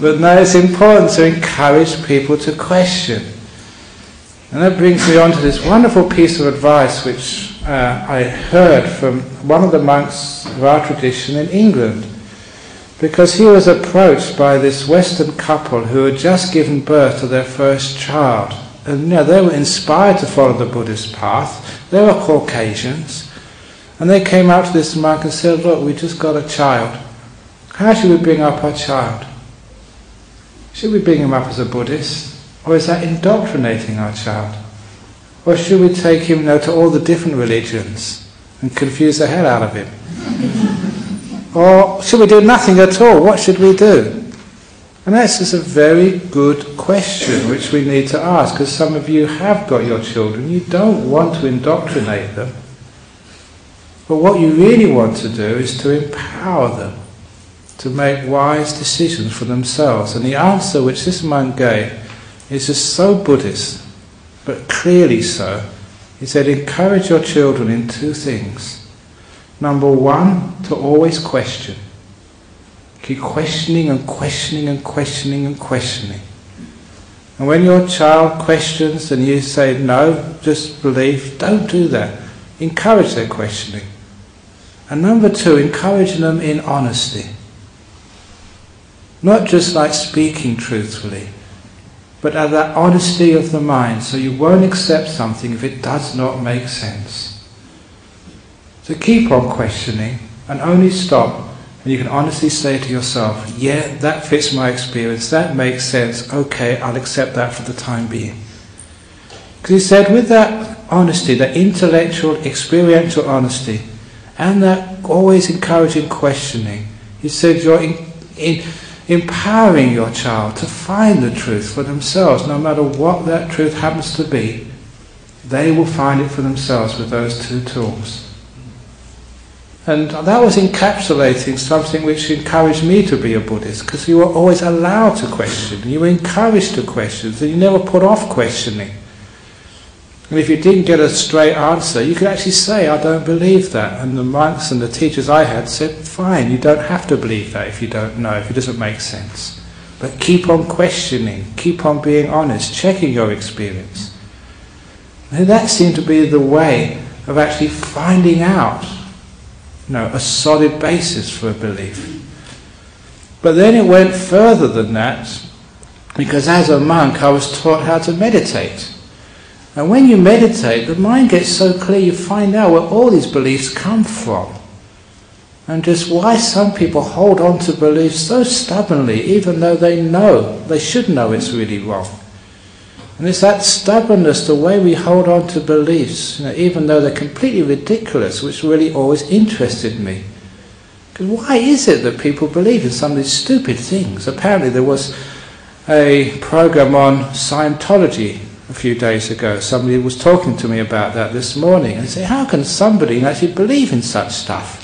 But no, it's important to encourage people to question. And that brings me on to this wonderful piece of advice which I heard from one of the monks of our tradition in England. Because he was approached by this Western couple who had just given birth to their first child. And they were inspired to follow the Buddhist path. They were Caucasians. And they came out to this monk and said, look, we just got a child. How should we bring up our child? Should we bring him up as a Buddhist? Or is that indoctrinating our child? Or should we take him to all the different religions and confuse the hell out of him? Or should we do nothing at all? What should we do? And that's just a very good question which we need to ask, because some of you have got your children. You don't want to indoctrinate them. But what you really want to do is to empower them to make wise decisions for themselves. And the answer which this monk gave is just so Buddhist, but clearly so. He said, encourage your children in two things. Number one, to always question. Keep questioning and questioning and questioning and questioning. And when your child questions and you say, no, just believe, don't do that. Encourage their questioning. And number two, encourage them in honesty. Not just like speaking truthfully, but at that honesty of the mind, so you won't accept something if it does not make sense. So keep on questioning and only stop when you can honestly say to yourself, yeah, that fits my experience, that makes sense, okay, I'll accept that for the time being. Because he said with that honesty, that intellectual, experiential honesty, and that always encouraging questioning, he said you're empowering your child to find the truth for themselves. No matter what that truth happens to be, they will find it for themselves with those two tools. And that was encapsulating something which encouraged me to be a Buddhist, because you were always allowed to question, you were encouraged to question, and you never put off questioning. And if you didn't get a straight answer, you could actually say, I don't believe that. And the monks and the teachers I had said, fine, you don't have to believe that if you don't know, if it doesn't make sense. But keep on questioning, keep on being honest, checking your experience. And that seemed to be the way of actually finding out, a solid basis for a belief. But then it went further than that, because as a monk I was taught how to meditate. And when you meditate, the mind gets so clear, you find out where all these beliefs come from. And just why some people hold on to beliefs so stubbornly, even though they should know it's really wrong. And it's that stubbornness, the way we hold on to beliefs, even though they're completely ridiculous, which really always interested me. Because why is it that people believe in some of these stupid things? Apparently there was a program on Scientology a few days ago. Somebody was talking to me about that this morning, and said, how can somebody actually believe in such stuff?